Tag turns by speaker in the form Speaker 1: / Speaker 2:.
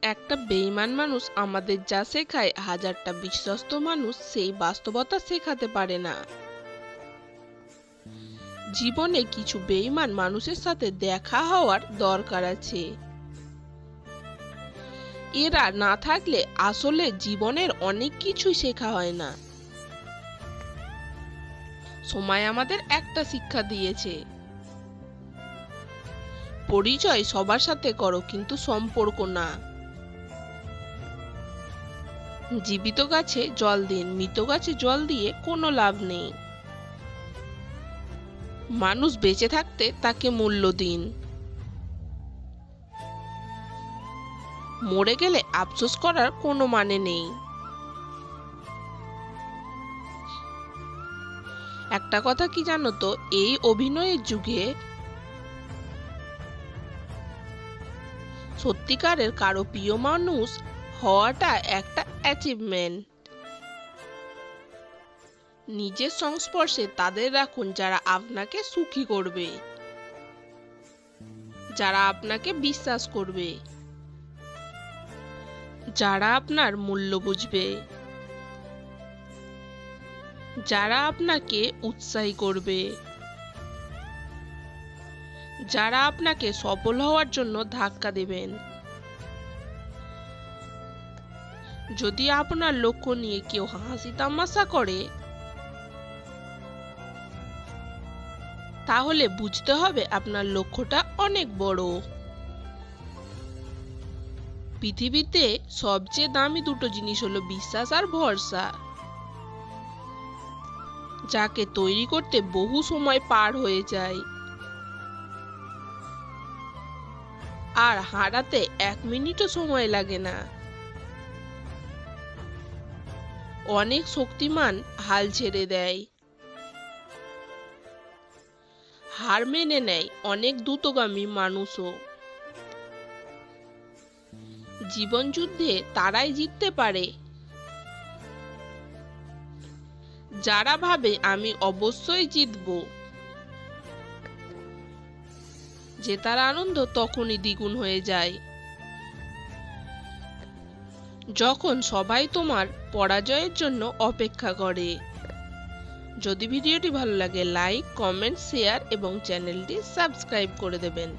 Speaker 1: একটা বেঈমান মানুষ আমাদের যা শেখায় হাজারটা বিশ্বস্ত মানুষ সেই বাস্তবতা শেখাতে পারে না। জীবনে কিছু বেঈমান মানুষের সাথে দেখা হওয়ার দরকার আছে। এরা না থাকলে আসলে জীবনের অনেক কিছুই শেখা হয় না। সময় আমাদের একটা শিক্ষা দিয়েছে, পরিচয় সবার সাথে করো কিন্তু সম্পর্ক না। জীবিত গাছে জল দিন, মৃত গাছে জল দিয়ে কোনো লাভ নেই। মানুষ বেঁচে থাকতে তাকে মূল্য দিন, মরে গেলে আফসোস করার কোনো মানে নেই। একটা কথা কি জানো তো, এই অভিনয়ের যুগে সত্যিকারের কারো প্রিয় মানুষ হওয়াটা একটা অ্যাচিভমেন্ট। নিজের সংস্পর্শে তাদের রাখুন যারা আপনাকে সুখী করবে, যারা আপনাকে বিশ্বাস করবে, যারা আপনার মূল্য বুঝবে, যারা আপনাকে উৎসাহী করবে, যারা আপনাকে সফল হওয়ার জন্য ধাক্কা দেবেন। যদি আপনার লক্ষ্য নিয়ে কেউ হাসি তামাশা করে, তাহলে বুঝতে হবে আপনার লক্ষ্যটা অনেক বড়। পৃথিবীতে সবচেয়ে দামি দুটো জিনিস হলো বিশ্বাস আর ভরসা, যাকে তৈরি করতে বহু সময় পার হয়ে যায় আর হারাতে 1 মিনিটও সময় লাগে না। অনেক শক্তিমান হাল ছেড়ে দেয়, হার মেনে নেয় অনেক দ্রুতগামী মানুষও। জীবন যুদ্ধে তারাই জিততে পারে যারা ভাবে আমি অবশ্যই জিতবো। জেতার আনন্দ তখনই দ্বিগুণ হয়ে যায় যখন সবাই তোমার পরাজয়ের জন্য অপেক্ষা করে। যদি ভিডিওটি ভালো লাগে লাইক, কমেন্ট, শেয়ার এবং চ্যানেলটি সাবস্ক্রাইব করে দেবেন।